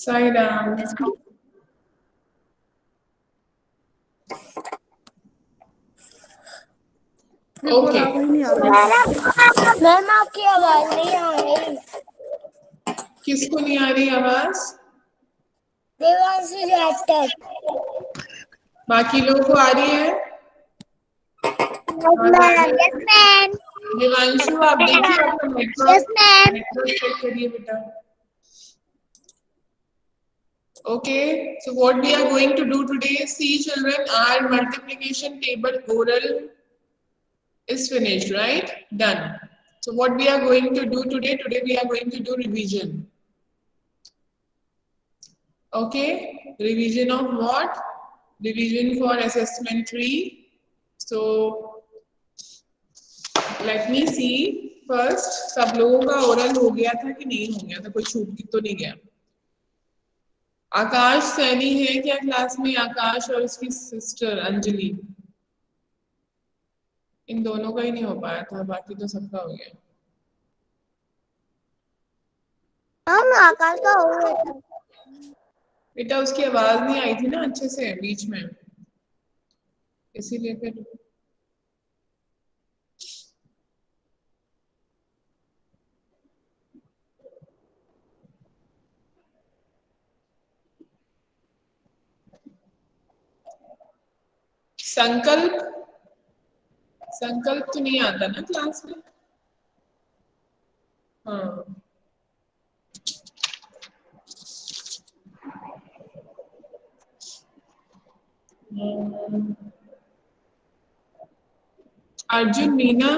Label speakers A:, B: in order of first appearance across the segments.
A: Sai Ram. Okay
B: ma'am आपकी आवाज नहीं आ रही।
A: किसको नहीं आ रही आवाज?
B: देवांशु जैक्टर।
A: बाकी लोगों को आ रही है?
B: Yes ma'am.
A: देवांशु आप देखिए आपका
B: Yes, ma'am.
A: नेटवर्क चेक करिए बेटा। Okay, so what we are going to do today, see children, our multiplication table oral is finished, right? Done. So what we are going to do today, we are going to do revision. Okay, revision of what? Revision for assessment 3. So let me see first, सब लोगों का oral हो गया था कि नहीं हो गया था, कोई छूट तो नहीं गया? आकाश सैनी है क्या क्लास में? आकाश और उसकी सिस्टर अंजलि, इन दोनों का ही नहीं हो पाया था, बाकी तो सबका हो गया।
B: हम आकाश का हो गया था
A: बेटा, उसकी आवाज नहीं आई थी ना अच्छे से बीच में, इसीलिए फिर संकल्प संकल्प तो नहीं आता ना क्लास में? हाँ, अर्जुन मीना,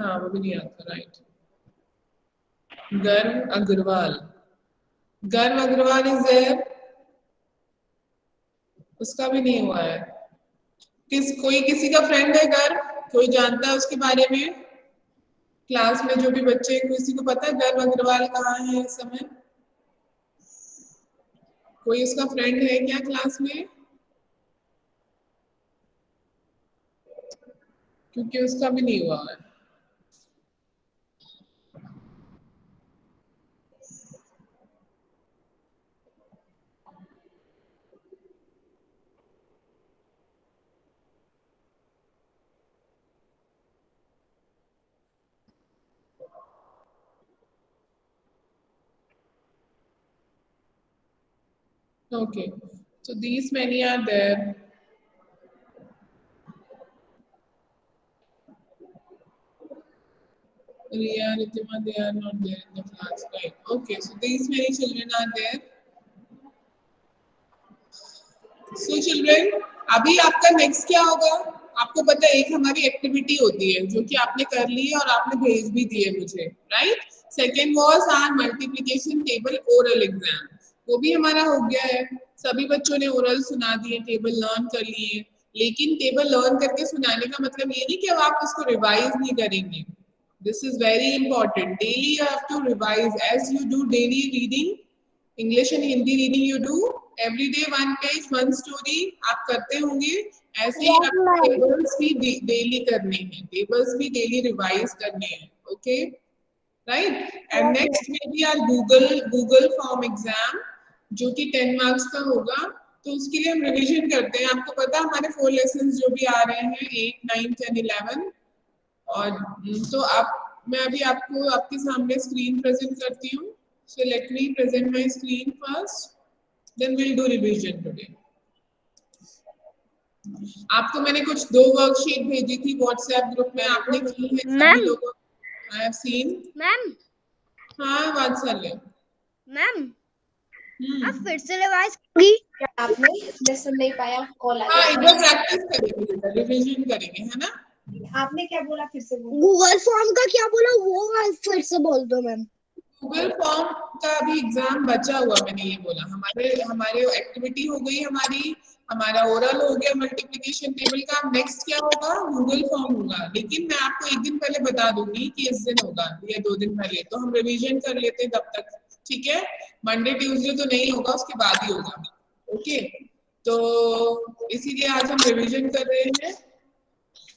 A: हाँ वो भी नहीं आता, राइट। गर्व अग्रवाल, गर्व अग्रवाल इज देयर, उसका भी नहीं हुआ है। कोई किसी का फ्रेंड है गर्व? कोई जानता है उसके बारे में? क्लास में जो भी बच्चे, किसी को पता है गर्व अग्रवाल कहाँ है इस समय? कोई उसका फ्रेंड है क्या क्लास में? क्योंकि उसका भी नहीं हुआ है। Okay, so these many are there. Riya, Ritima, they are not there in the class, right? Okay, so these many children are there. So children, अभी आपका नेक्स्ट क्या होगा? आपको पता है एक हमारी एक्टिविटी होती है जो कि आपने कर ली है और आपने भेज भी दी है मुझे, right? Second was are multiplication table oral exam, वो भी हमारा हो गया है। सभी बच्चों ने ओरल सुना दिए, टेबल लर्न कर लिए, लेकिन टेबल लर्न करके सुनाने का मतलब ये नहीं कि अब आप उसको रिवाइज नहीं करेंगे। This is very important, daily you have to revise as you do daily reading, English and Hindi reading you do every day, one page one story आप करते होंगे, ऐसे ही आपको टेबल्स भी डेली करने हैं, टेबल्स भी डेली रिवाइज करने हैं। Okay, right? एंड नेक्स्ट में भी आर गूगल फॉर्म एग्जाम, जो कि 10 मार्क्स का होगा, तो उसके लिए हम रिवीजन करते हैं। आपको पता है हमारे 4 लेसन्स जो भी आ रहे हैं 8, 9, 10, 11, और तो आप, मैं अभी आपको आपके सामने स्क्रीन प्रेजेंट करती हूँ। So let me present my screen first, then we'll do revision today. आपको मैंने कुछ 2 वर्कशीट भेजी थी व्हाट्सएप ग्रुप में, आपने की है सभी लोगों? I have seen.
B: मैम।
A: हाँ वात्सल्य
B: मैम आप फिर से रिवाइज करेंगी?
C: आपने लेसन नहीं पाया, कॉल आ
A: हाँ,
C: गया।
A: एक बार प्रैक्टिस करेंगे बेटा, रिवीजन करेंगे, है ना?
C: आपने क्या बोला फिर से बोलो।
B: गूगल फॉर्म का क्या बोला वो फिर से बोल दो मैम।
A: गूगल फॉर्म का भी एग्जाम बचा हुआ, मैंने ये बोला। हमारे एक्टिविटी हो गई, हमारा ओरल हो गया मल्टीप्लिकेशन टेबल का। नेक्स्ट क्या होगा? गूगल फॉर्म होगा, लेकिन मैं आपको एक दिन पहले बता दूंगी कि इस दिन होगा या 2 दिन पहले, तो हम रिवीजन कर लेते हैं तब तक, ठीक है? मंडे ट्यूसडे तो नहीं होगा, उसके बाद ही होगा। ओके, तो इसीलिए आज हम रिवीजन कर रहे हैं।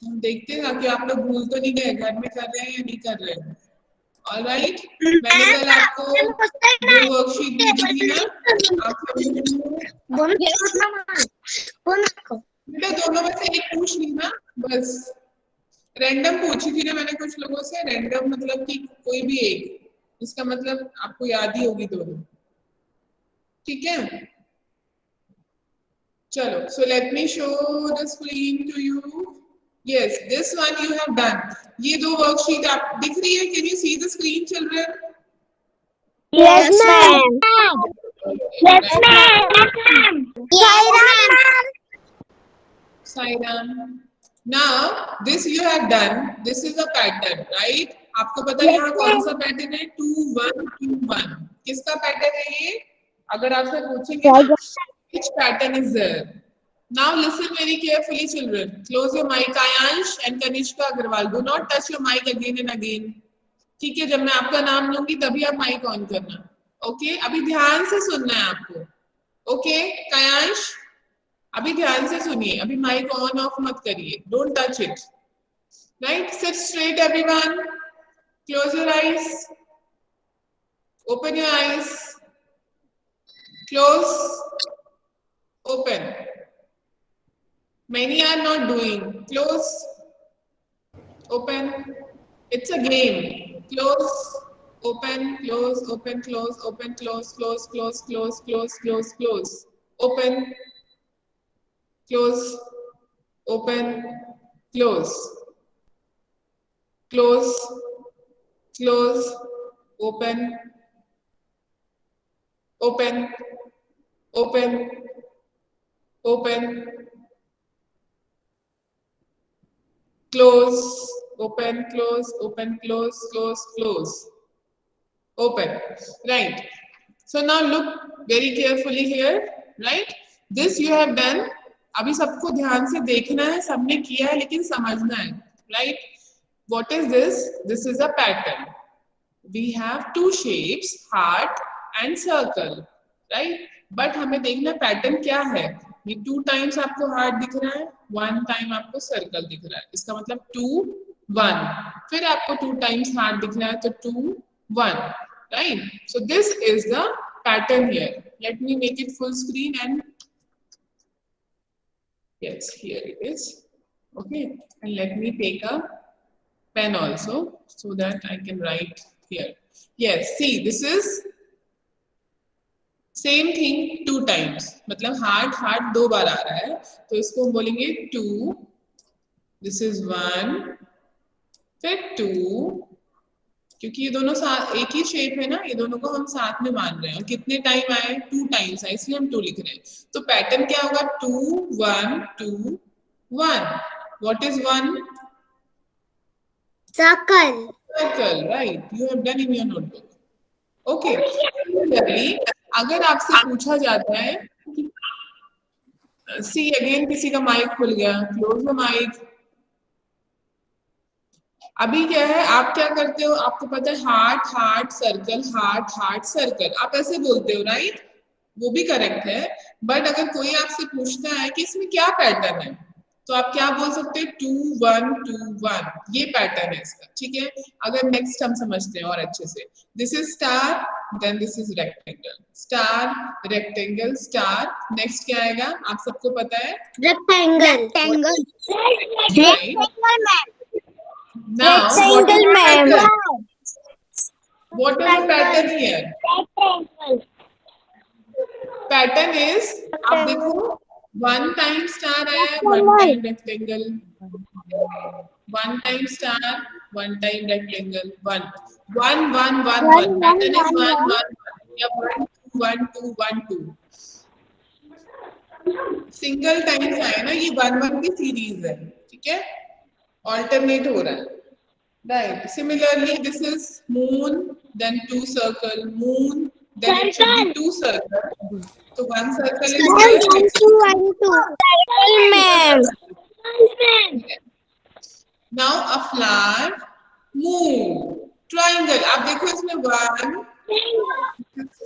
A: हम देखते हैं कि आप लोग भूल तो नहीं गए, घर में कर रहे हैं या नहीं कर रहे हैं। ऑलराइट, मैंने कल आपको दो वर्कशीट भेजी थी ना, आप बेटा दोनों में से एक पूछ ली ना, बस रैंडम पूछी थी ना मैंने कुछ लोगों से, रैंडम मतलब कि कोई भी एक, इसका मतलब आपको याद ही होगी दोनों, ठीक है। चलो, so let me show the screen to you. Yes, this one you have done. ये दो वर्कशीट आप दिख रही है? Can you see the screen, children?
B: Yes, ma'am. Yes, ma'am.
A: Sairam. Now this you have done. This is a pattern, right? आपको पता है यहाँ कौन सा पैटर्न है? 2 1 2 1. किसका पैटर्न है ये? अगर आपसे पूछेंगे ना, which pattern is there? Now listen very carefully, children. Close your mic. Ayansh and Kanishka Agarwal, do not touch your mic again and again. ठीक है, जब मैं आपका नाम लूंगी तभी आप माइक ऑन करना, ओके? अभी ध्यान से सुनना है आपको, ओके? कायांश अभी ध्यान से सुनिए, अभी माइक ऑन ऑफ मत करिए, don't touch it, right? Seat straight everyone, close your eyes, open your eyes, close, open. Many are not doing. Close, open. It's a game. Close, open, close, open, close, open, close, close, close, close, close, close, close. Open, close, open, close, close, close, open, open, open, open. Close, open, close, open, close, close, close, open. Right. So now look very carefully here. Right. This you have done. अभी सबको ध्यान से देखना है, सबने किया है लेकिन समझना है. Right. What is this? This is a pattern. We have two shapes, heart and circle. Right. But हमें देखना पैटर्न क्या है. ये 2 टाइम्स आपको हार्ट दिख रहा है, 1 टाइम आपको सर्कल दिख रहा है, इसका मतलब 2 1. फिर आपको 2 टाइम्स हार्ट दिख रहा है तो 2 1, right? So this is the pattern here. Let me make it full screen and yes, here it is. Okay, and let me take a pen also so that I can write here. Yes, see, this is same thing 2 times, मतलब heart heart 2 बार आ रहा है तो इसको हम बोलेंगे 2. This is 1, फिर 2, क्योंकि ये दोनों साथ एक ही शेप है ना, ये दोनों को हम साथ में मान रहे हैं. और कितने टाइम आए? 2 टाइम्स आए, इसलिए हम 2 लिख रहे हैं. तो पैटर्न क्या होगा? 2 1 2 1. What is 1?
B: Circle.
A: Circle, right? You have done in your notebook. Okay. Similarly, अगर आपसे पूछा जाता है, सी अगेन किसी का माइक खुल गया, क्लोज द माइक. अभी क्या है, आप क्या करते हो? आपको पता है heart heart circle, heart heart circle, आप ऐसे बोलते हो, राइट? वो भी करेक्ट है. बट अगर कोई आपसे पूछता है कि इसमें क्या पैटर्न है, तो आप क्या बोल सकते हैं? 2 1 2 1, ये पैटर्न है इसका, ठीक है? अगर नेक्स्ट हम समझते हैं और अच्छे से, this is star, then this is rectangle, star rectangle star. Next क्या आएगा? आप सबको पता है?
B: Rectangle. Rectangle.
A: Now
B: Rectangle, ma'am.
A: what is the pattern here? Pattern is, आप देखो 1 टाइम स्टार है, 1 time rectangle, 1 time star, 1 time rectangle, 1 1 1 1 1. Pattern is 1 1 1 या 1 2 1 2 1 2. सिंगल टाइम्स आए ना, ये 1 1 की सीरीज है, ठीक है? ऑल्टरनेट हो रहा है, right? Similarly this is moon, then 2 circle, moon, then it should be 2 circles. So 1 circle is there.
B: 1 2 ma'am.
A: Now a flower, moon, triangle. आप देखो इसमें 1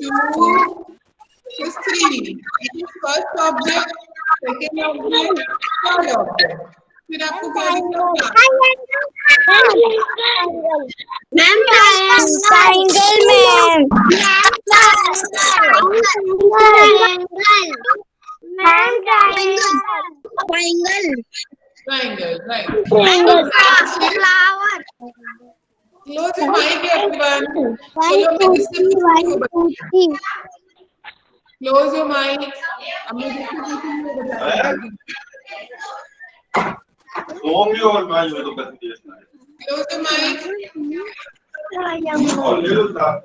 A: 2 3. It is first object, second object, third object. फिर आपको क्या लिखना होगा?
B: Ma'am, triangle. Flower.
A: Close your mic, everyone.
B: 1, 2, 3, 1, 2, 3.
A: Close your mic. अब मैं जिसको पूछूंगी वो बताएगा।
D: और मैं ये तो कर दिया इसने।
A: Close your mic.
D: और ले लो साहब।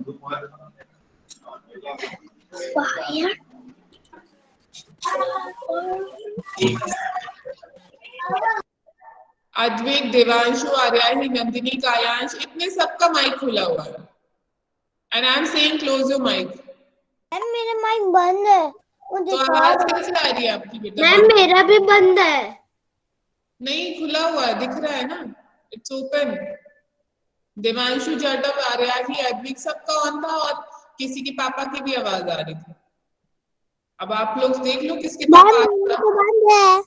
A: अद्वैत, देवांशु, आर्याही, नंदिनी, कायांश, इतने सबका माइक खुला हुआ है। And I'm saying close your mic.
B: Ma'am मेरा माइक बंद है।
A: तो आवाज कैसे आ रही है आपकी बेटा?
B: मैम मेरा भी बंद है।
A: नहीं, खुला हुआ है, दिख रहा है ना? It's open. देवांशु, जाटव, आर्याही, अद्वैत सबका ऑन था और किसी के पापा की भी आवाज आ रही थी। अब आप लोग देख लो किसके पापा आ रहा है।
B: बंद है।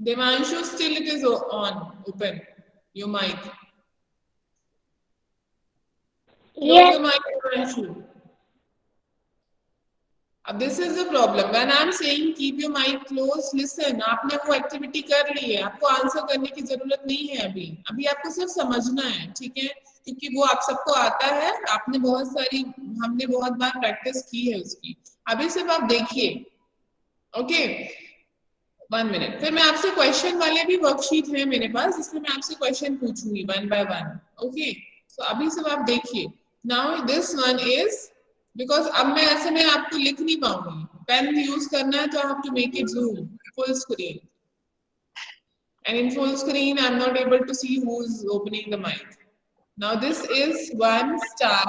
A: Devanshu, still it is on, open, your mic. Close your mic, Devanshu. अब this is the problem. When I'm saying keep your mic closed, listen. आपने वो एक्टिविटी कर ली है, आपको आंसर करने की जरूरत नहीं है अभी। अभी आपको सिर्फ समझना है, ठीक है? क्योंकि वो आप सबको आता है, आपने बहुत सारी, हमने बहुत बार प्रैक्टिस की है उसकी। अभी सिर्फ आप देखिए, ओके? 1 मिनट। फिर मैं आपसे क्वेश्चन वाले भी वर्कशीट है मेरे पास, जिसमें मैं आपसे क्वेश्चन पूछूंगी 1 by 1, ओके? सो अभी सब आप देखिए। Now this one is, because अब मैं ऐसे में आपको लिख नहीं पाऊंगी, पेन यूज करना है तो I have to make it zoom full screen, and in full screen I am not able to see who is opening the mic. Now this is 1 star,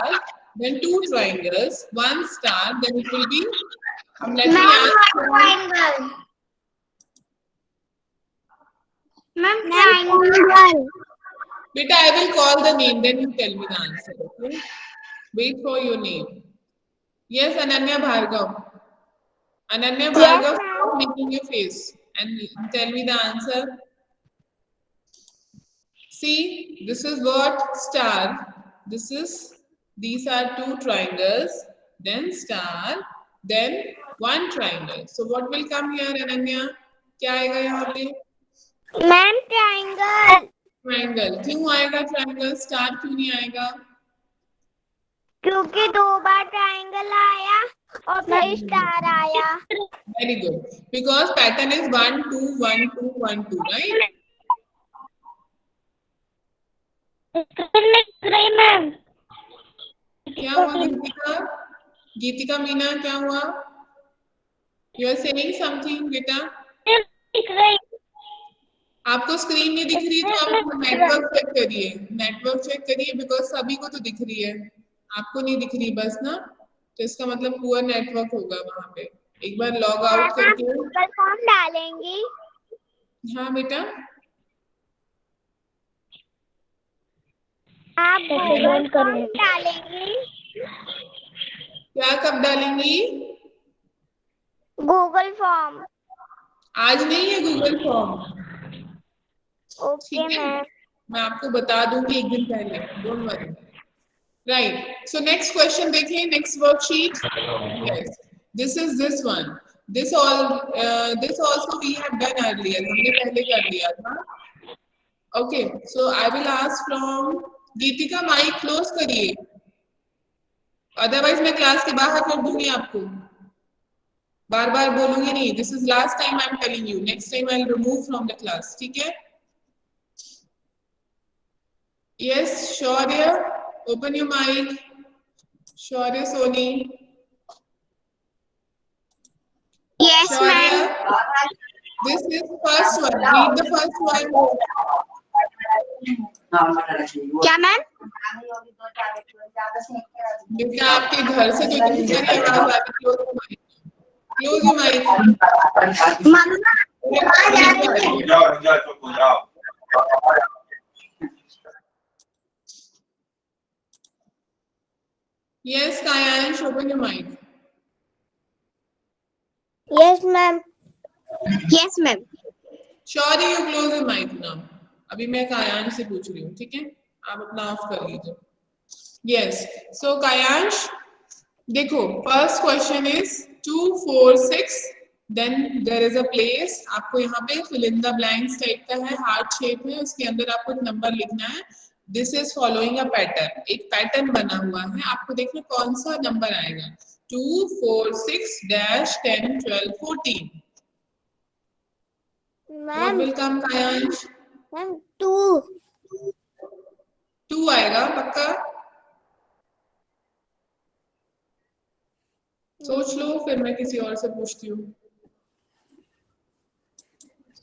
A: then 2 triangles, 1 star, then it will be, let me ask
B: triangle. Ma'am, triangle.
A: Beta, I will call the name, then you tell me the answer, okay? Wait for your name. Yes, Ananya Bhargav. Ananya Bhargav, stop making your face and tell me the answer. See, this is what? Star. This is, these are 2 triangles, then star, then 1 triangle. So what will come here, Ananya? क्या आएगा यहाँ पे?
B: Ma'am triangle.
A: Triangle क्यों आएगा? Triangle star क्यों नहीं आएगा?
B: क्योंकि 2 बार ट्रायंगल आया और फिर स्टार आया।
A: Very good. Because pattern is 1 2 1 2 1 2, right?
B: Ma'am
A: क्या हुआ गीतिका? गीतिका मीना क्या हुआ? You are saying something, बेटा? आपको स्क्रीन नहीं दिख रही तो आप नेटवर्क चेक करिए, नेटवर्क चेक करिए, बिकॉज सभी को तो दिख रही है, आपको नहीं दिख रही बस ना, तो इसका मतलब पुअर नेटवर्क होगा वहां पे। एक बार लॉग आउट करके
B: गूगल फॉर्म डालेंगी।
A: हाँ बेटा,
B: आप गूगल फॉर्म डालेंगी।
A: क्या कब डालेंगी?
B: गूगल फॉर्म
A: आज नहीं है गूगल फॉर्म,
B: ओके मैम।
A: मैं आपको बता दूंगी एक दिन पहले, don't worry. Right, so next question देखिए, next worksheet. Yes, this is this one, this also we have done earlier, हमने पहले कर लिया था। Okay, so I will ask from Geetika, mic close करिए, अदरवाइज मैं क्लास के बाहर कर दूंगी आपको, बार बार बोलूंगी नहीं। This is last time I am telling you, next time I will remove from the class, ठीक है? Yes, Shaurya, open your mic. Shaurya Soni.
B: Yes
A: Shaurya,
B: ma'am.
A: this is first one. Read the first one.
B: क्या ma'am?
A: बेटा आपके घर से जो दूसरी आवाज आ रही है, close your mic.
D: जाओ चुप हो जाओ।
A: Yes, Kayansh, open your mic.
B: Yes ma'am. Yes ma'am.
A: Shaurya, you close your mic now. अभी मैं कायांश से पूछ रही हूँ, ठीक है? आप अपना ऑफ कर लीजिए। Yes, so कायांश देखो, first question is 2 4 6 then there is a place, आपको यहाँ पे fill in the blanks type का है, हार्ट शेप है, उसके अंदर आपको एक नंबर लिखना है। This is following a pattern, एक पैटर्न बना हुआ है, आपको देखना कौन सा नंबर आएगा। 2, 4, 6, dash 10, 12, 14। What
B: ma'am
A: will come, Kayansh?
B: Ma'am 2
A: 2 आएगा पक्का? सोच लो, फिर मैं किसी और से पूछती हूँ।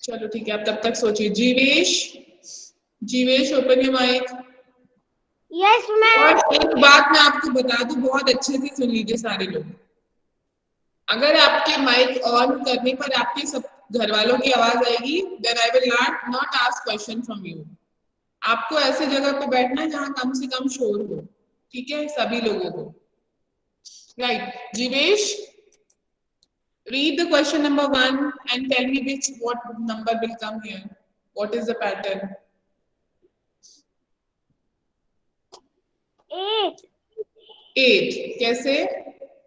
A: चलो ठीक है, आप तब तक सोचिए। Jeevesh, Jeevesh open your mic.
B: Yes ma'am.
A: और एक बात मैं आपको बता दूं, बहुत अच्छे से सुन लीजिए सारे लोग। अगर आपके माइक ऑन करने पर आपके सब घर वालों की आवाज आएगी, then I will not ask question from you. आपको ऐसे जगह पे बैठना है जहां कम से कम शोर हो, ठीक है, सभी लोगों को। Right, Jeevesh, read the question number 1 and tell me what number will come here. What is the pattern?
B: 8
A: 8 कैसे?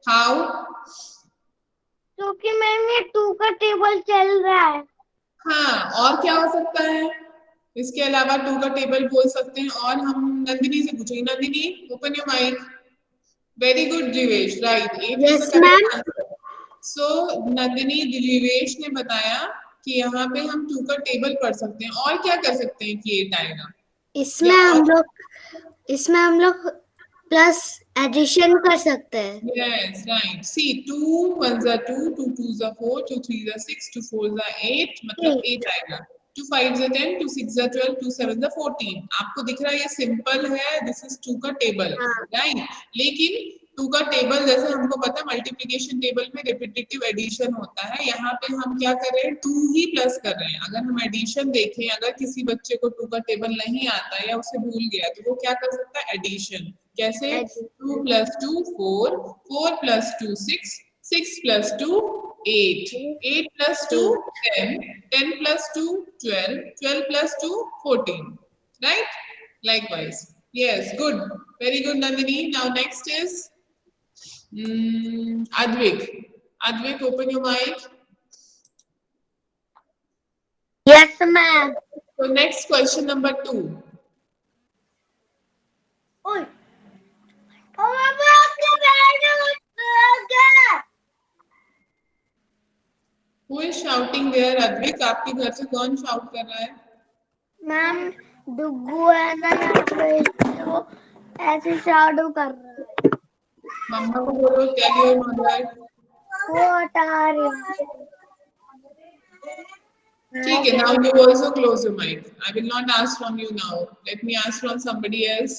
A: How?
B: क्योंकि मैम ये 2 का टेबल चल रहा है।
A: हाँ, और क्या हो सकता है? इसके अलावा 2 का टेबल बोल सकते हैं। और हम नंदिनी से पूछेंगे। Nandini, open your mic. Very good Jeevesh, right, 8 is the correct answer. So Nandini, Jeevesh ने बताया कि यहाँ पे हम 2 का टेबल पढ़ सकते हैं। और क्या कर सकते हैं कि 8 आएगा?
B: इसमें हम लोग प्लस एडिशन कर सकते हैं।
A: Yes, right. See, 2 1s are 2, 2 2s are 4, 2 3s are 6, 2 4s are 8, मतलब 8 आएगा। 2 5s are 10, 2 6s are 12, 2 7s are 14। आपको दिख रहा है ये सिंपल है, दिस इज 2 का टेबल, राइट। लेकिन 2 का टेबल जैसे हमको पता है मल्टीप्लिकेशन टेबल में रिपीटेटिव एडिशन होता है, यहाँ पे हम क्या कर रहे हैं, 2 ही प्लस कर रहे हैं। अगर हम एडिशन देखें, अगर किसी बच्चे को 2 का टेबल नहीं आता या उसे भूल गया, तो वो क्या कर सकता है, एडिशन। कैसे? 2 plus 2 4, 4 plus 2 6, 6 plus 2 8, 8 plus 2 10, 10 plus 2 12, 12 plus 2 14, right? Likewise. Yes, good, very good Nandini. Now next is Advik. Advik, open your mic.
B: Yes ma'am.
A: So next question number 2. Who is shouting there? Advik, आपके घर से कौन shout कर रहा है?
B: Ma'am डुगू है ना, वो ऐसे शाडो कर रहा है।
A: मम्मा को बोलो, टेल योर मदर।
B: वो हटा रही है।
A: ठीक है, now you also close your mic. I will not ask from you now. Let me ask from somebody else.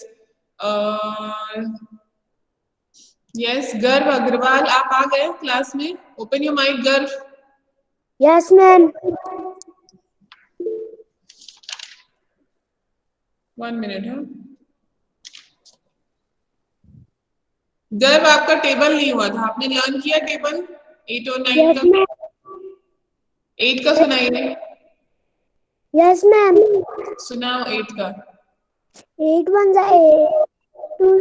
A: Yes, गर्व अग्रवाल, आप आ गए क्लास में? Open your mic, गर्व।
B: Yes ma'am.
A: 1 minute, हाँ। गर्व, आपका टेबल नहीं हुआ था, आपने लर्न किया टेबल 8 और 9
B: Yes
A: का?
B: ma'am.
A: 8 का सुनाइए।
B: Yes ma'am.
A: सुनाओ 8 का।
B: 8 1s are 8, 2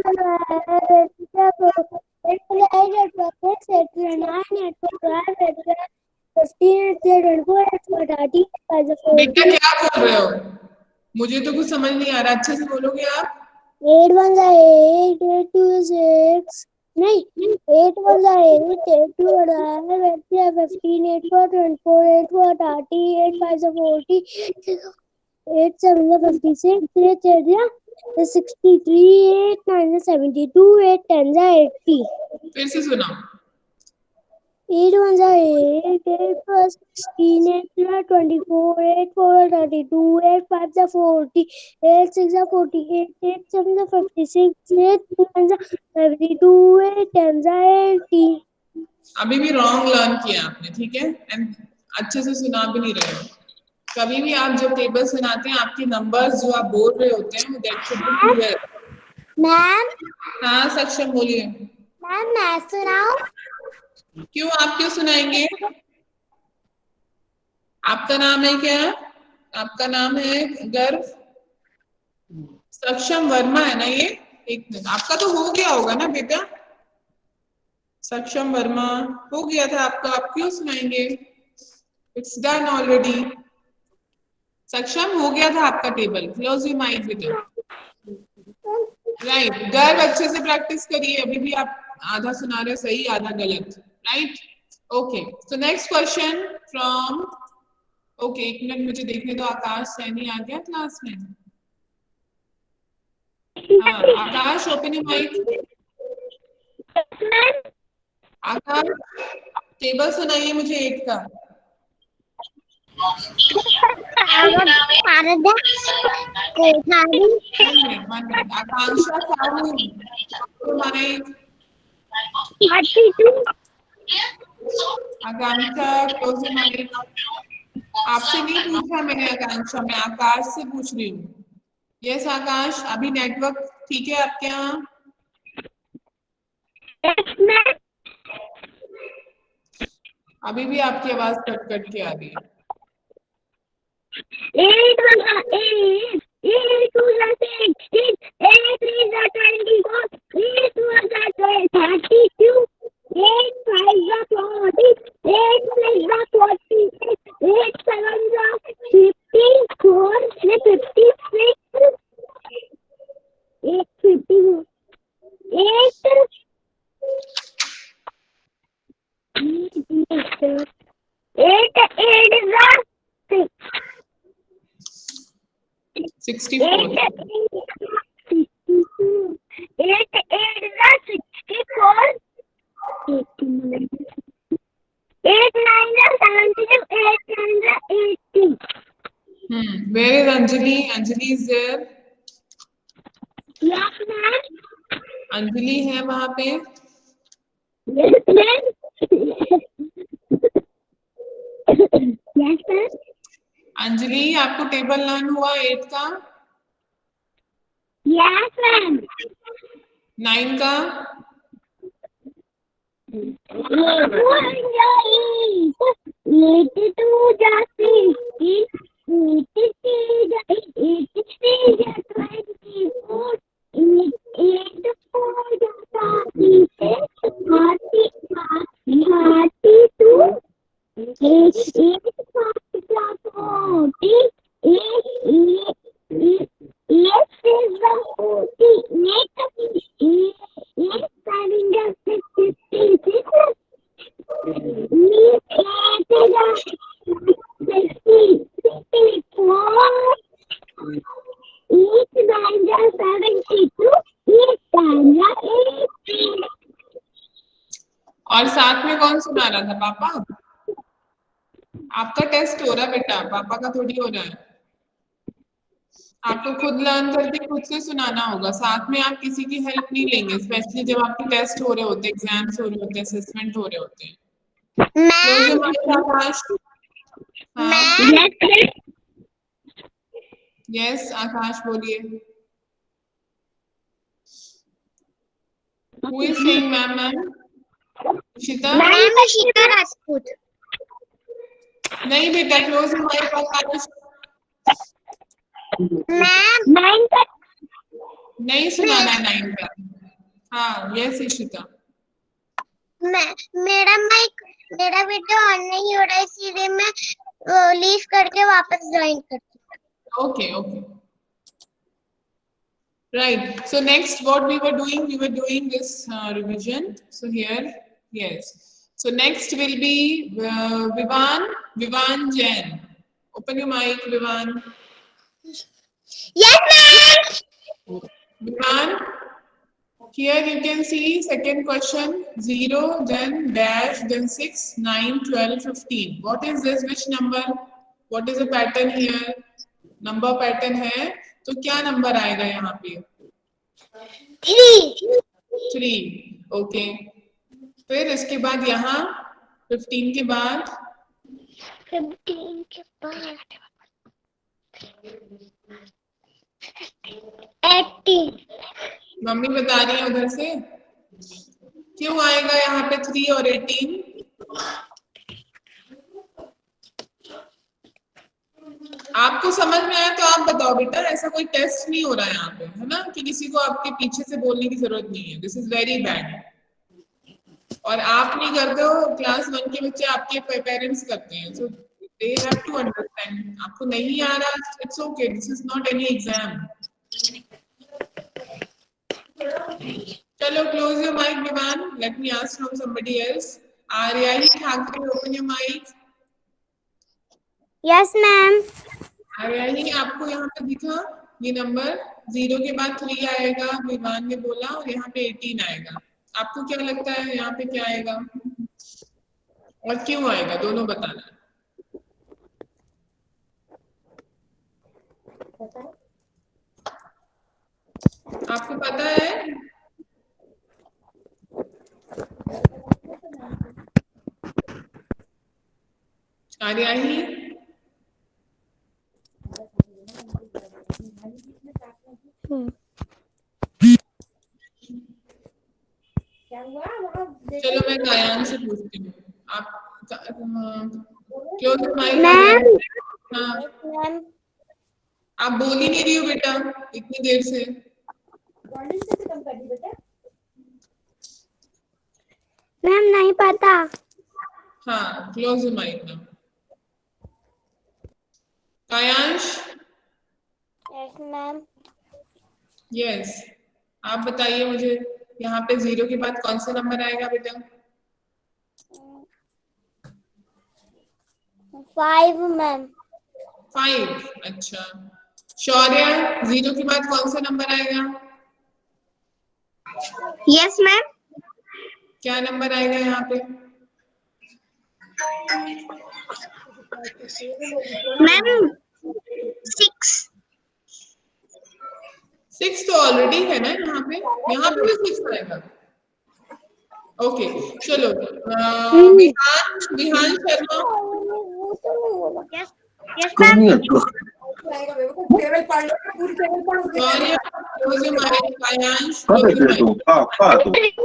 A: बेटा क्या बोल रहे हो? मुझे तो कुछ समझ नहीं आ रहा, अच्छे से बोलोगे आप?
B: 8 1s are 8, 8 2 is 6, नहीं 8 1s are 8, 8 2 are 8 3 are 15, 8 4 24, 8 4 30, 8 5 are 40, 8 7 are 56, 8 8 is 63, 8 9 is 72, 8 10 are 80.
A: फिर से सुनाओ।
B: 8 1s are 8, 8 2 are 16, 8 3 are 24, 8 4 are 32, 8 5 are 40, 8 6 are 48, 8 7 are 56, 8 9 are 72, 8 10 are 80.
A: अभी भी रॉन्ग लर्न किया आपने, ठीक है, एंड अच्छे से सुना भी नहीं रहे हो। कभी भी आप जब टेबल सुनाते हैं, आपके नंबर्स जो आप बोल रहे होते हैं, that should be clear.
B: Ma'am
A: हाँ सक्षम, बोलिए।
B: मैम मैं सुनाऊं?
A: क्यों, आप क्यों सुनाएंगे? आपका नाम है क्या? आपका नाम है गर्व सक्षम वर्मा है ना ये? एक मिनट, आपका तो हो गया होगा ना बेटा? सक्षम वर्मा हो गया था आपका, आप क्यों सुनाएंगे? It's done already. सक्षम हो गया था आपका table, close your mic with it. Right, Garv अच्छे से प्रैक्टिस करिए, अभी भी आप आधा सुना रहे सही आधा गलत, right? Okay, so next question from, okay एक मिनट मुझे देखने दो, आकाश सैनी आ गया क्लास में? हाँ Akash, open your mic. Akash table सुनाइए मुझे 8 का। Akanksha Sahu, Akanksha close your mic. आपसे नहीं पूछा मैंने आकांक्षा, मैं आकाश से पूछ रही हूँ। यस आकाश, अभी नेटवर्क ठीक है आपके यहाँ? अभी भी आपकी आवाज कट कट के आ रही है।
B: 8 1 8, 8 2 16, 8 3 24, 8 1 32, 8 5 40, 8 6 48, 8 7 54, 56, 8 50,
A: 64 Where is Anjali? Anjali is there?
B: Yes, ma'am.
A: Anjali है वहां पे?
B: Yes, ma'am. Yes, ma'am.
A: Anjali आपको टेबल लर्न हुआ 8 का?
B: Yes, ma'am.
A: 9 का?
B: 72,
A: और साथ में कौन सुना रहा था? पापा? आपका टेस्ट हो रहा है बेटा, पापा का थोड़ी हो रहा है। आपको खुद लर्न करके खुद से सुनाना होगा, साथ में आप किसी की हेल्प नहीं लेंगे, स्पेशली जब आपके टेस्ट हो रहे होते, एग्जाम्स हो रहे होते, असेसमेंट हो रहे होते हैं। Close your mic, आकाश। हाँ यस आकाश बोलिए। Who is saying ma'am? Ishita?
B: Rajput.
A: नहीं बेटा, close your mic Akash.
B: Ma'am
A: नहीं सुनाना है 9 का। हाँ यस इशिता।
B: मेरा वीडियो ऑन नहीं हो रहा है, इसीलिए मैं लीव करके वापस ज्वाइन करती हूँ।
A: Okay, okay. Right. So next, what we were doing this revision. So here, yes. So next will be Vivan Jain. Open your mic, Vivan.
B: Yes, ma'am.
A: Vivan, here you can see second question, 0, then dash, then 6, 9, 12, 15. What is this? Which number? What is the pattern here? Number pattern है, तो क्या number आएगा यहाँ पे? 3. Okay, फिर इसके बाद यहाँ 15 के बाद
B: 18।
A: मम्मी बता रही है उधर से, क्यों आएगा यहाँ पे 3 और 18? आपको समझ में आया तो आप बताओ बेटा, ऐसा कोई टेस्ट नहीं हो रहा है यहाँ पे, है ना, कि किसी को आपके पीछे से बोलने की जरूरत नहीं है। This is very bad. और आप नहीं करते हो, क्लास 1 के बच्चे आपके पेरेंट्स करते हैं, so they have to understand. आपको नहीं आ रहा, it's okay, this is not any exam. चलो, close your mic Vivaan, let me ask from somebody else. Aaryahi Thackeray, open your mic.
B: Yes, ma'am.
A: Aaryahi, आपको यहाँ पे दिखा ये नंबर 0 के बाद 3 आएगा, विवान ने बोला, और यहाँ पे 18 आएगा। आपको क्या लगता है यहाँ पे क्या आएगा और क्यों आएगा, दोनों बताना। आपको पता है? आर्याही, चलो मैं कायान से पूछती हूँ। आप क्लोज माइक।
B: मैम।
A: हाँ,
B: मैम,
A: आप बोल ही नहीं रही हो बेटा इतनी देर से।
B: मैम नहीं पता।
A: हाँ, क्लोज माइक ना। कायांश।
B: Yes, ma'am.
A: यस, आप बताइए मुझे, यहाँ पे 0 के बाद कौन सा नंबर आएगा बेटा?
B: 5, मैम।
A: 5। अच्छा, शौर्य, 0 के बाद कौन सा नंबर आएगा?
B: Yes, ma'am.
A: क्या नंबर आएगा यहाँ पे?
B: मैम 6।
A: 6 तो ऑलरेडी है ना यहाँ पे भी 6 आएगा। ओके, चलो, Vihaan Sharma.
B: Yes, ma'am.
A: Shaurya, close your mic. Kayansh, close your mic.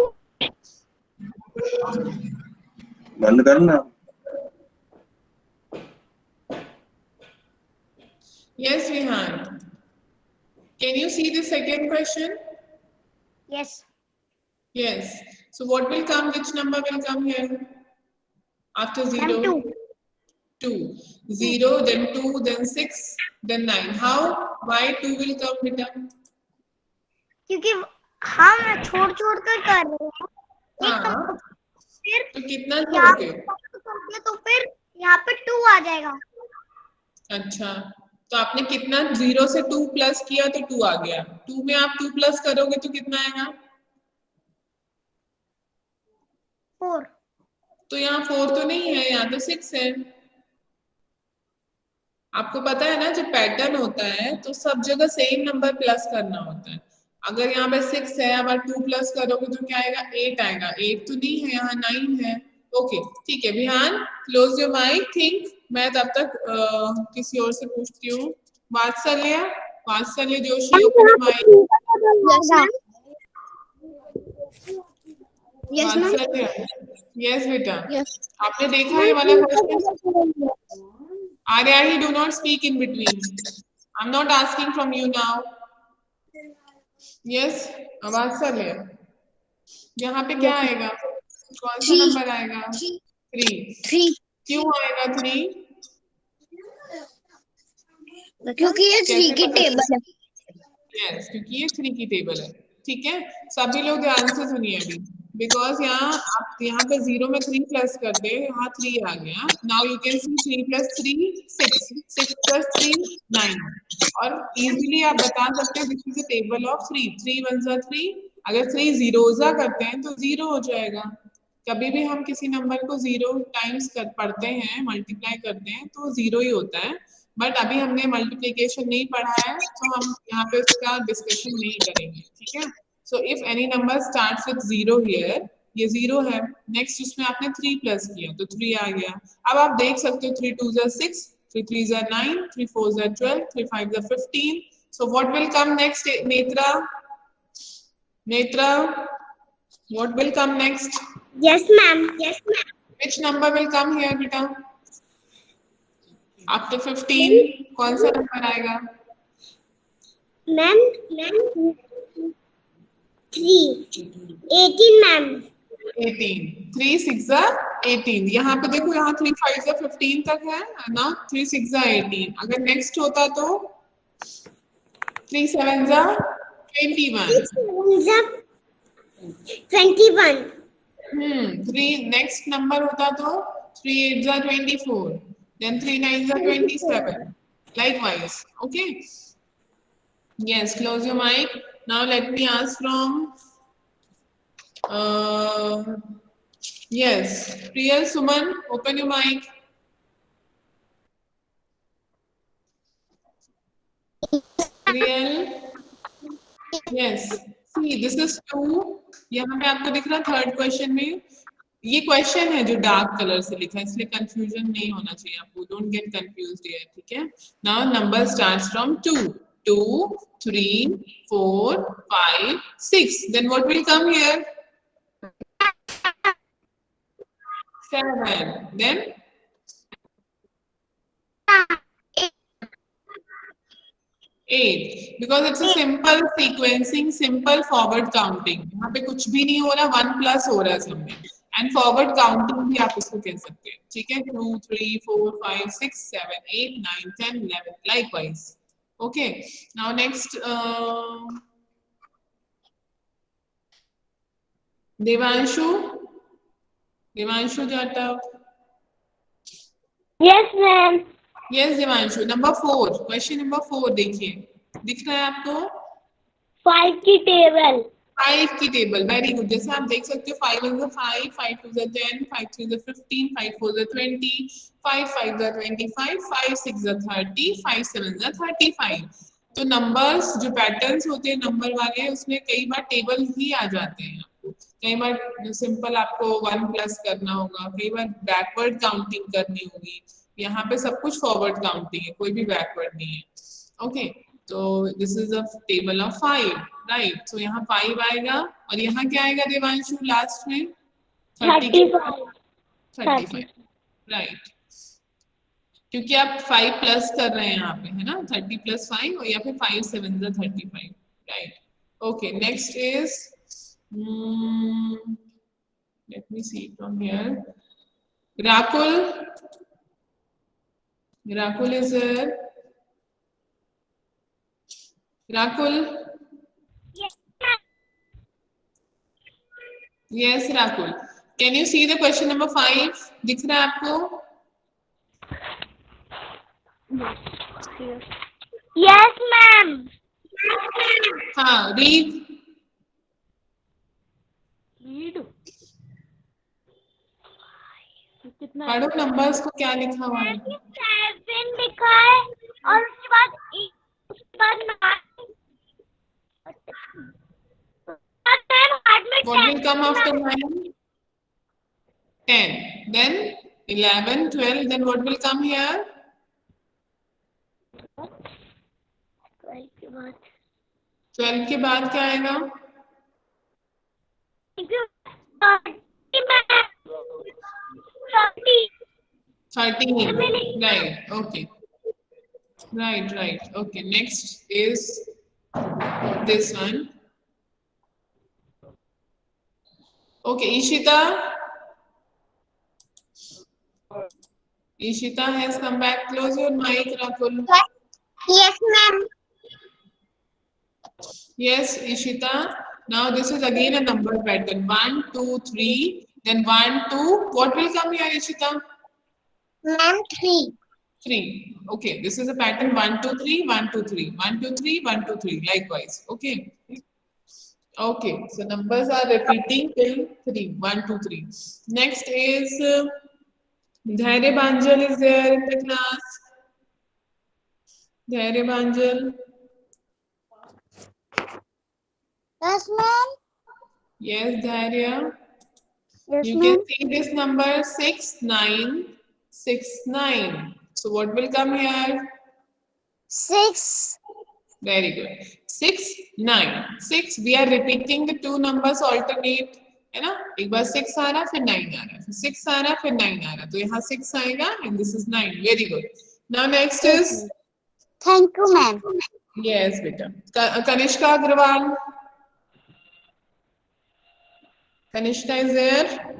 D: बंद करना।
A: Yes, Vihan. Can you see the second question?
B: Yes.
A: Yes. So what will come? Which number will come here? After 0?
B: Ma'am,
A: 2. 0, then 2, then 6, then 9. How? Why 2 will come, beta?
B: क्योंकि हम छोड़ कर रहे हैं।
A: हाँ,
B: फिर
A: तो कितना छोड़ के?
B: तो फिर यहाँ पे 2 आ जाएगा।
A: अच्छा, तो आपने कितना 0 से 2 प्लस किया तो 2 आ गया। 2 में आप 2 प्लस करोगे तो कितना आएगा?
B: 4।
A: तो यहाँ 4 तो नहीं है, यहाँ तो 6 है। आपको पता है ना, जब पैटर्न होता है तो सब जगह सेम नंबर प्लस करना होता है। अगर यहाँ पे 6 है, अब आप 2 प्लस करोगे तो क्या आएगा? 8 आएगा। 8 तो नहीं है, यहाँ 9 है। ओके, ठीक है Vihaan, close your mic, think. मैं तब तक किसी और से पूछती हूँ। Vatsalya Joshi, open your mic. Vatsalya, yes बेटा, आपने देखा ये वाला question? Aryahi, do not speak in between. I'm not asking from you now. Yes, वात्सल्य, यहाँ पे क्या आएगा? कौन सा नंबर आएगा? 3। क्यों आएगा 3?
B: क्योंकि ये 3 की टेबल है।
A: यस, क्योंकि ये 3 की टेबल है। ठीक है, सभी लोग ध्यान से सुनिए अभी, बिकॉज यहाँ आप यहाँ पे 0 में 3 प्लस कर दे, यहाँ 3 आ गया। Now you can see 3 plus 3 6, 6 plus 3 9, और इजीली आप बता सकते हो this is the table of 3। 3 1 जा 3, अगर 3 जीरोजा करते हैं तो 0 हो जाएगा। कभी भी हम किसी नंबर को 0 टाइम्स पढ़ते हैं, मल्टीप्लाई करते हैं तो 0 ही होता है। बट अभी हमने मल्टीप्लिकेशन नहीं पढ़ा है, तो हम यहाँ पे उसका डिस्कशन नहीं करेंगे। ठीक है, so if any number starts with 0 here, ये 0 है, नेक्स्ट उसमें आपने 3 प्लस किया तो 3 आ गया। अब आप देख सकते हो 3 2 6, 3 3 9, 3 4 12, 3 5 15। So what will come next? Netra, what will come next?
B: Yes, ma'am.
A: Which number will come here, beta? After 15, कौन सा नंबर आएगा?
B: Ma'am, 3. 18, ma'am.
A: 18, 3 6 18। यहाँ पे देखो, यहाँ 3 5 15 तक है ना, 3 6 18। अगर नेक्स्ट होता तो 3 7 21।
B: 21.
A: 3 नेक्स्ट नंबर होता तो 3 8 24, then 3 9 27, likewise. Okay, yes, close your mic. Now let me ask from yes, Priyal Suman, open your mic. Priyal, yes, see this is 2। यहाँ पे आपको दिख रहा थर्ड क्वेश्चन में, ये क्वेश्चन है जो डार्क कलर से लिखा है, इसलिए कंफ्यूजन नहीं होना चाहिए आपको, डोंट गेट कंफ्यूज्ड हियर, ठीक है। Now number starts from 2 2 3 4 5 6, then what will come here? 7, then 8, because it's a simple sequencing, simple forward counting। यहाँ पे कुछ भी नहीं हो रहा, 1 प्लस हो रहा है सब में, एंड फॉरवर्ड काउंटिंग भी आप इसको कह सकते हैं, ठीक है। 2 3 4 5 6 7 8 9 10 11, likewise. Okay, now next Devanshu Jatap.
B: Yes, ma'am.
A: Yes, Devanshu, number 4, question number 4 देखिए, दिख रहा है आपको?
B: 5 की टेबल।
A: 5 की टेबल, वेरी गुड। जैसे आप देख सकते हो, 5 1 5, 5 2 10, 5 3 15, 5 4 20, 5 5 25, 5 6 30, 5 7 35। तो नंबर्स जो पैटर्न्स होते हैं नंबर वाले, उसमें कई बार टेबल ही आ जाते हैं आपको। कई बार सिंपल आपको 1 प्लस करना होगा, कई बार बैकवर्ड काउंटिंग करनी होगी। यहाँ पे सब कुछ फॉरवर्ड काउंटिंग है, कोई भी बैकवर्ड नहीं है। ओके, तो this is a table of 5, right. So यहाँ 5 आएगा, और यहाँ क्या आएगा देवांशु लास्ट में? 35, राइट, क्योंकि आप 5 प्लस कर रहे हैं यहाँ पे, है ना, 30 + 5, और यहाँ पे 5 7 35, right. Okay, next is let me see from here, Rakul is here. Rakul? Yes, Rakul. Can you see the question number 5? दिख रहा है आपको?
B: Yes, ma'am.
A: हाँ, read. पढ़ो नंबर्स को, क्या लिखा हुआ है?
B: 7 लिखा है, और उसके बाद 9।
A: What will come after 9? 10. Then 11, 12. Then what will come here? 12 के बाद क्या आएगा? 13. Right. Okay. Right. Okay. Next is this one. Okay, Ishita has come back. Close your mic, Rakul.
B: Yes, ma'am.
A: Yes, Ishita. Now this is again a number pattern. 1 2 3, then 1 2. What will come here, Ishita?
B: Ma'am, 3.
A: 3. Okay, this is a pattern 1 2 3 1 2 3 1 2 3 1 2 3. Likewise. Okay. Okay, so numbers are repeating till 3 1 2 3. Next is Dhairya Banjal is there in the class. Dhairya Banjal.
B: Yes, ma'am.
A: Yes, Dhairya.
B: Yes,
A: You can see this number 6 9 6 9. So what will come here?
B: 6.
A: Very good. 6 9 6. We are repeating the two numbers alternate, है ना? एक बार 6 आ रहा, फिर 9 आ रहा, फिर 6 आ रहा, फिर 9 आ रहा, तो यहाँ 6 आएगा, and this is 9. Very good. Now next is.
B: Thank you, ma'am.
A: Yes, बेटा. Kanishka Agrawal. Kanishka is there?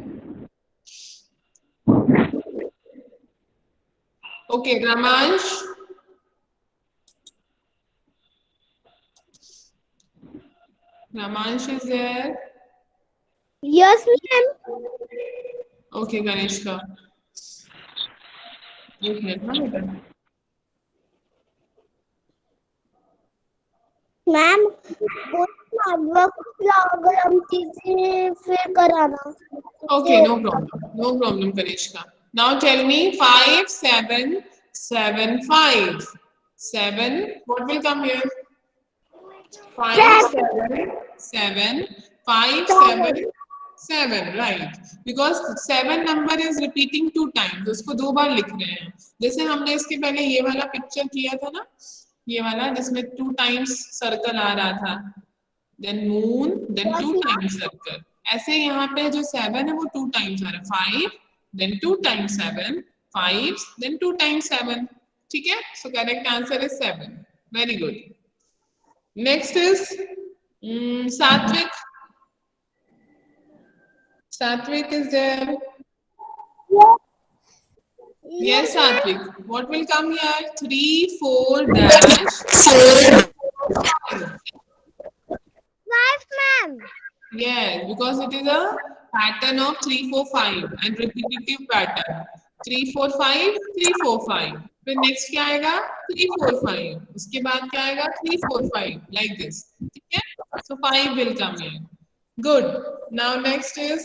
A: Okay, Ramansh. Ramansh is there?
B: Yes, ma'am.
A: Okay, Kanishka. एक मिनट हाँ बेटा.
B: मैम अगर हम चीजें फिर कराना.
A: Okay, no problem, Kanishka. Now tell me 5, 7, 7, 5. 7, what will come here? 5, 7, 7, 5, 7, 7, right? Because 7 number is repeating 2 times. उसको 2 बार लिख रहे हैं. जैसे हमने इसके पहले ये वाला पिक्चर किया था ना, ये वाला जिसमें 2 times सर्कल आ रहा था. Then moon, then 2 times circle. ऐसे यहाँ पे जो 7 है वो 2 times आ रहा है. 5, then 2 times 7, 5, then 2 times 7. ठीक है? So correct answer is 7. Very good. Next is Satvik. Satvik is there? Yes, Satvik. What will come here? 3, 4 dash 4.
B: 5, ma'am.
A: Yes, because it is a pattern of 3, 4, 5 and repetitive pattern. 3, 4, 5, 3, 4, 5. फिर next क्या आएगा? 3, 4, 5. उसके बाद क्या आएगा? 3, 4, 5. Like this. ठीक है? So 5 will come here. Good. Now next is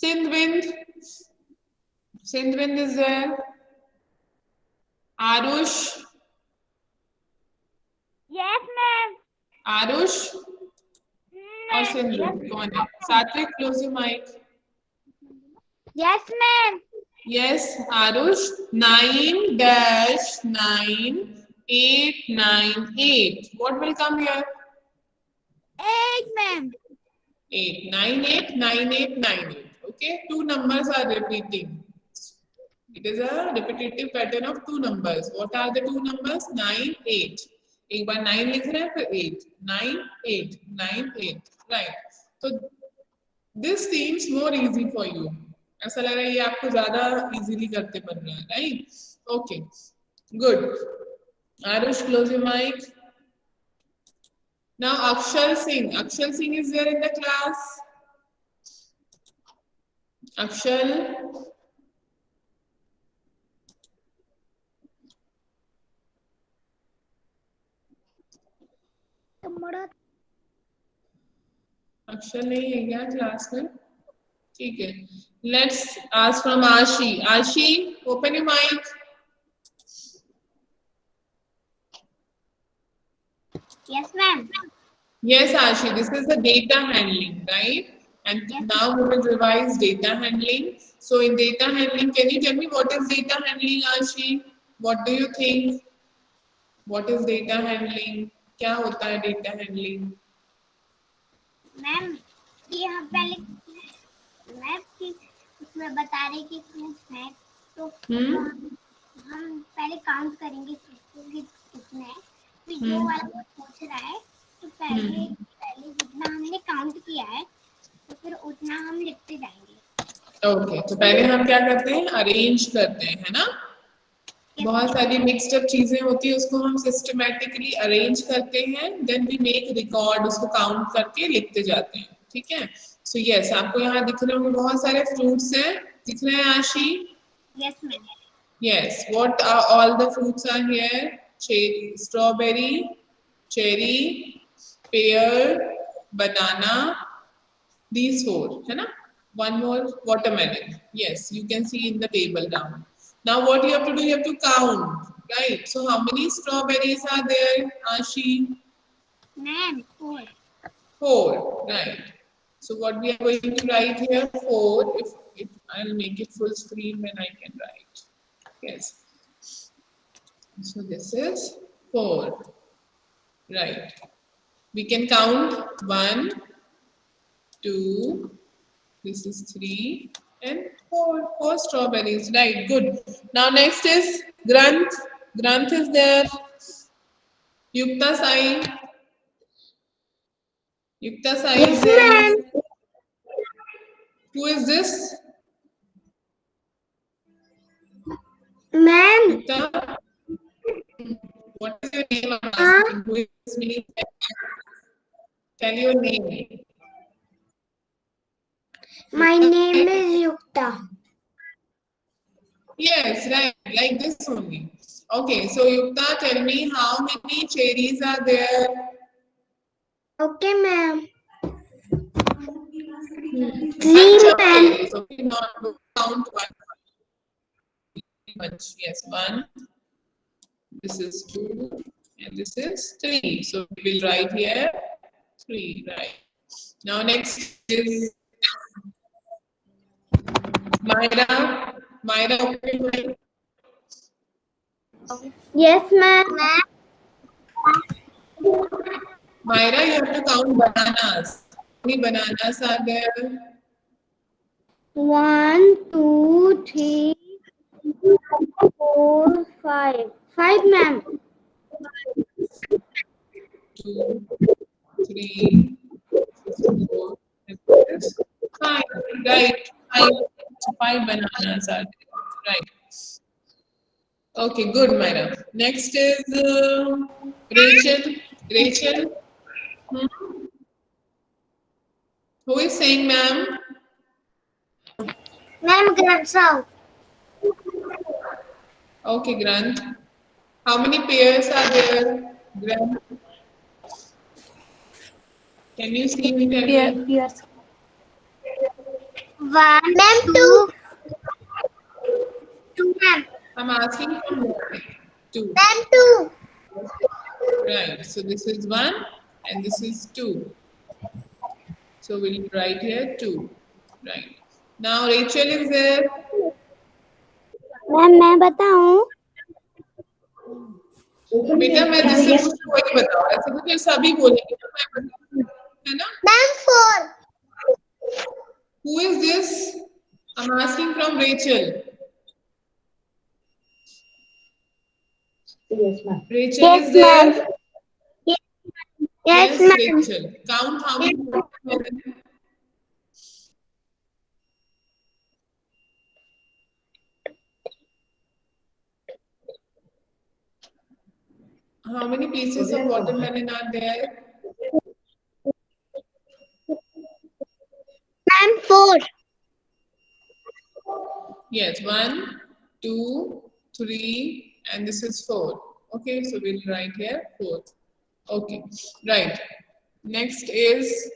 A: Sindhvind. Sindhvind is there. Arush.
B: Yes, ma'am.
A: Arush or Sindhvind? कौन है? Satvik, close your mic.
B: Yes, ma'am.
A: Yes, Arush. 9 dash 9 8 9 8. What will come here?
B: 8, ma'am.
A: 8 9 8 9 8 9 8. Okay, 2 numbers are repeating. It is a repetitive pattern of 2 numbers. What are the 2 numbers? 9 8. एक बार 9 लिख रहे हैं फिर 8 9 8 9 8. Right. So this seems more easy for you. ऐसा लग रहा है ये आपको ज्यादा इजीली करते बन रहा है, right? Okay, good. Aarush, close your mic. Now Akshar Singh. Akshar Singh is there in the class. Akshar. Akshar नहीं है क्या क्लास में? ठीक है. Let's ask from Aashi. Aashi, open your mic.
B: Yes, ma'am.
A: Yes, Ashi, this is the data handling, right? And now we will revise data handling. So in data handling, can you tell me what is data handling, Ashi? What do you think? What is data handling? क्या होता है data handling?
B: Ma'am ये हम पहले ma'am की उसमें बता रहे कि इसमें है तो हम पहले काउंट करेंगे कि कितने हैं. फिर जो वाला पूछ रहा है तो पहले जितना हमने काउंट किया है तो फिर उतना हम लिखते जाएंगे.
A: ओके, तो पहले हम क्या करते हैं? अरेंज करते हैं, है ना? बहुत सारी मिक्स्ड अप चीजें होती है, उसको हम सिस्टमैटिकली अरेंज करते हैं. देन वी मेक रिकॉर्ड, उसको काउंट करके लिखते जाते हैं. ठीक है? सो यस, आपको यहाँ दिख रहे होंगे बहुत सारे फ्रूट्स हैं. दिख रहे हैं आशी?
B: Yes ma'am.
A: Yes, what are all the fruits are here? Cherry, strawberry, cherry, pear, banana. These 4, है ना? One more, watermelon. Yes, you can see in the table down. Now what you have to do? You have to count, right? So how many strawberries are there, Ashi?
B: Ma'am 4.
A: 4, right? So what we are going to write here? 4. If I'll make it full screen, then I can write. Yes. So this is 4, right? We can count 1, 2, this is 3 and 4. 4 strawberries, right? Good. Now next is Granth. Granth is there. Yukta Sai. Yukta Sai
B: Yes,
A: is there.
B: ma'am.
A: Who is this?
B: Ma'am.
A: Yukta? What is your name? I'm asking. Who is me? Tell your name.
B: My name is Yukta.
A: Yes, right. Like this only. Okay, so Yukta, tell me how many cherries are there?
B: Okay, ma'am.
A: Bunch
B: 3,
A: of
B: ma'am.
A: cherries. Okay, not count one. Bunch. Yes, one. This is 2, and this is 3. So we will write here 3. Right. Now next is Myra. Myra, open mic.
B: Yes, ma'am.
A: Myra, you have to count bananas. How many bananas are there?
B: 1, 2, 3, 4, 5. 5, ma'am.
A: 2, 3, 4, and this 5. Right. 5. So 5 bananas are there. Right. Okay, good, Myra. Next is Rachel. Rachel, hmm? Who is saying, ma'am?
B: Ma'am, grandson.
A: Okay, Grant. How many pairs are there, Grant? Can you see me? Tell me.
B: Yes. 1, ma'am, 2. 2, ma'am.
A: I'm asking from what? 2.
B: Ma'am, 2.
A: Right. So this is 1 and this is 2. So we'll write here 2. Right. Now Rachel is there.
B: Ma'am मैं बताऊं
A: बेटा मैं जिससे पूछूं वही बताओ. ऐसे तो फिर सभी बोलेंगे ना मैं बताऊं. है ना?
B: Ma'am 4
A: Who is this? I'm asking from Rachel. Rachel
B: Yes,
A: is there.
B: ma'am. Yes,
A: Yes,
B: ma'am.
A: Rachel. Count how many watermelon. How many pieces of watermelon are there?
B: Ma'am 4
A: Yes, 1, 2, 3, and this is 4. Okay, so we'll write here 4. Okay, right. Next is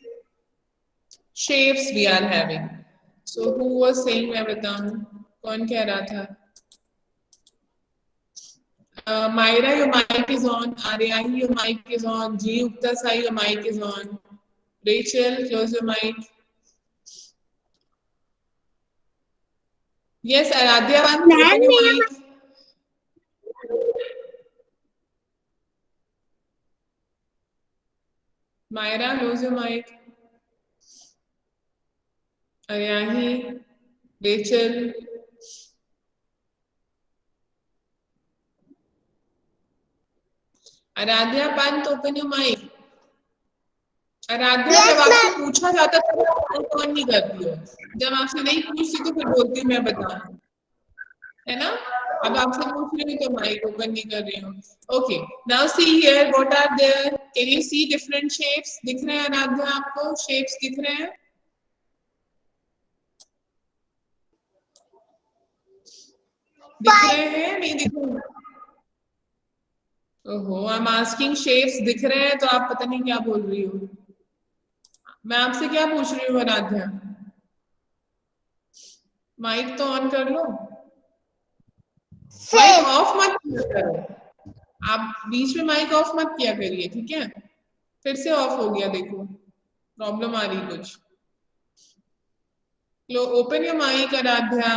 A: shapes we are having. So who was saying मैं बताऊं? कौन कह रहा था? Myra, your mic is on. Aryahi, your mic is on. G. Upta Sai, your mic is on. Rachel, close your mic. Yes, Aradhya, open your mic. Myra, close your mic. Aryahi, Rachel. Aaradhya Pant open your mic. Aaradhya जब आपसे पूछा जाता था तो आप कौन नहीं करती हो. जब आपसे नहीं पूछती तो फिर बोलती हूँ मैं बताऊँ. है ना? अब आपसे पूछ रही हूँ तो माइक ओपन नहीं कर रही हूँ. Okay, now see here what are there. Can you see different shapes? दिख रहे हैं आराध्या आपको? शेप्स दिख रहे हैं? दिख रहे हैं? नहीं दिख रहे हैं? ओहो, आई एम आस्किंग शेप्स दिख रहे हैं तो आप पता नहीं क्या बोल रही हो. मैं आपसे क्या पूछ रही हूँ आराध्या? माइक तो ऑन कर लो. माइक ऑफ मत किया करो. आप बीच में माइक ऑफ मत किया करिए, ठीक है? फिर से ऑफ हो गया, देखो प्रॉब्लम आ रही कुछ. लो ओपन योर माइक आराध्या.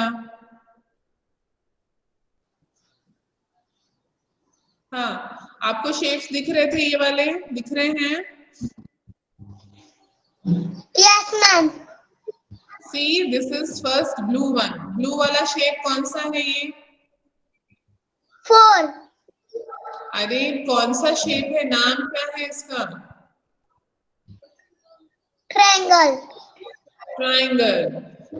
A: हाँ, आपको शेप्स दिख रहे थे, ये वाले दिख रहे हैं?
B: Yes, ma'am.
A: See this is first blue one. Blue वाला शेप कौन सा है ये?
B: 4
A: अरे कौन सा शेप है? नाम क्या है इसका?
B: ट्रायंगल।
A: ट्राइंगल।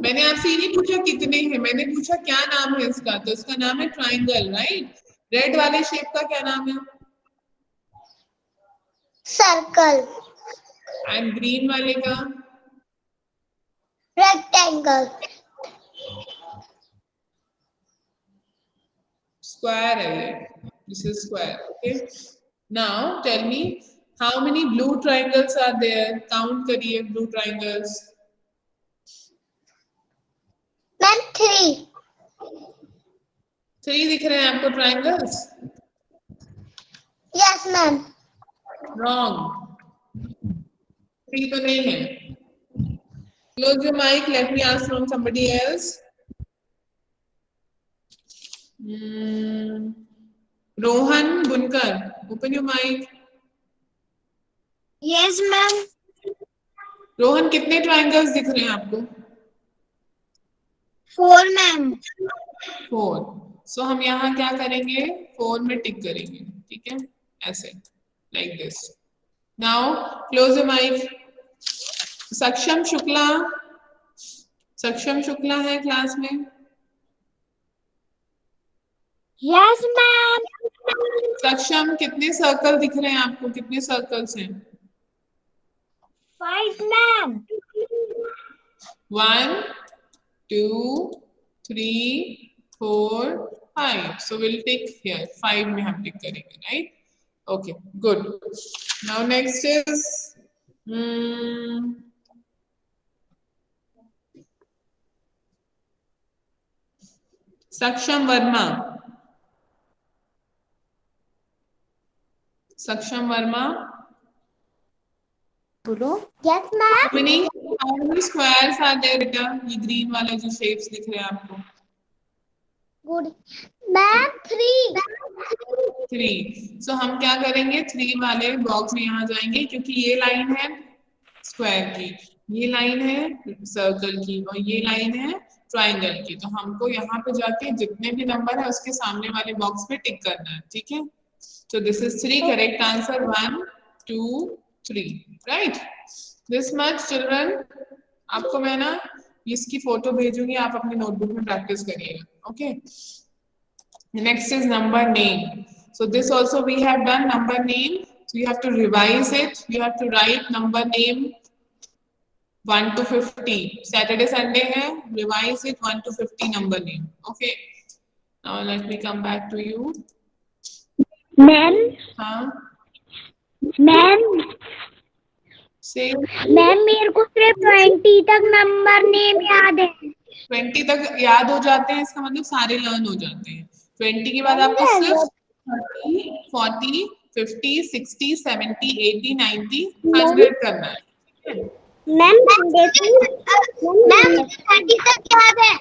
A: मैंने आपसे ये नहीं पूछा कितने हैं, मैंने पूछा क्या नाम है इसका, तो इसका नाम है ट्राइंगल, राइट। रेड वाले शेप का क्या नाम है?
B: सर्कल।
A: एंड ग्रीन वाले का?
B: रेक्टेंगल।
A: स्क्वायर है ये, this is square. Okay, now tell me how many blue triangles are there? Count करिए ब्लू ट्राइंगल्स।
B: मैम 3।
A: 3 दिख रहे हैं आपको ट्राइंगल्स?
B: Yes ma'am.
A: रॉन्ग, 3 तो नहीं है। Close your mic, let me ask from somebody else. Rohan Bunkar, open your mic.
B: Yes ma'am.
A: Rohan, कितने triangles दिख रहे हैं आपको?
B: 4 मैम।
A: 4। सो हम यहाँ क्या करेंगे? 4 में टिक करेंगे, ठीक है, ऐसे, like this. Now close your mic. Saksham Shukla, Saksham Shukla है क्लास में?
B: Yes ma'am.
A: सक्षम, कितने सर्कल दिख रहे हैं आपको? कितने सर्कल्स हैं?
B: 5 ma'am.
A: 1 2 3 4 5। So we'll tick here, 5 में हम टिक करेंगे, right? Okay, good. Now next is Saksham Verma. Saksham Verma.
B: बोलो। Yes ma'am.
A: How many squares are there बेटा? ये ग्रीन वाले जो शेप्स दिख रहे हैं आपको?
B: Good ma'am 3।
A: 3। सो हम क्या करेंगे? 3 वाले बॉक्स में यहाँ जाएंगे, क्योंकि ये लाइन है स्क्वायर की, ये लाइन है सर्कल की, और ये लाइन है ट्राइंगल की। तो हमको यहाँ पे जाके जितने भी नंबर है उसके सामने वाले बॉक्स पे टिक करना है, ठीक है। So this is 3 correct answer, 1 2 3, right? This much children. आपको मैं ना इसकी फोटो भेजूंगी, आप अपनी नोटबुक में प्रैक्टिस करिएगा, okay? Next is number name. So this also we have done, number name. So you have to revise it. You have to write number name 1 to 50. Saturday Sunday hai, revise it 1 to 50 number name. Okay. Now let me come back to you.
B: Ma'am.
A: हाँ,
B: ma'am.
A: से
B: ma'am मेरे को सिर्फ 20 तक number name याद है।
A: 20 तक याद हो जाते हैं, इसका मतलब सारे लर्न हो जाते हैं। 20 के बाद आपको सिर्फ 30, 40, 50, 60, 70, 80, 90, 100 करना है।
B: मैम मैम 30 तक याद है।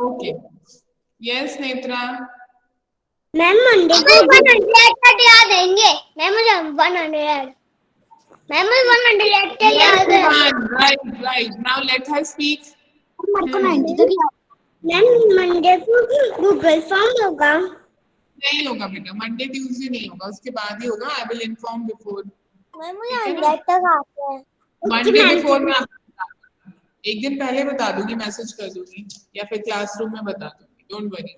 A: Okay, yes Netra.
B: Ma'am Monday को 100 तक याद आएंगे। मैम मुझे 100। मैम मुझे 100 तक याद है।
A: Right, right. Now let her speak.
B: मेरे को 90 तक याद। मैम मंडे को गूगल फॉर्म होगा?
A: नहीं होगा बेटा, मंडे ट्यूसडे नहीं होगा, उसके बाद ही होगा। I will inform before.
B: Ma'am मुझे 100 तक आता है।
A: मंडे बिफोर में आपको एक दिन पहले बता दूंगी, मैसेज कर दूंगी, या फिर क्लासरूम में बता दूंगी, डोंट वरी।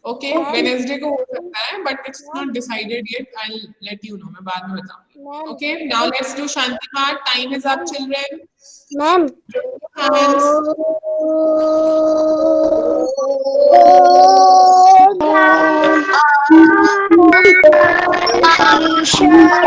A: ओके, वेडनेसडे को हो सकता है, but it's not decided yet. I will let you know, मैं बाद में बताऊंगी। ओके, नाउ लेट्स डू शांति पाठ। Time is up children.
B: Ma'am
C: Sure.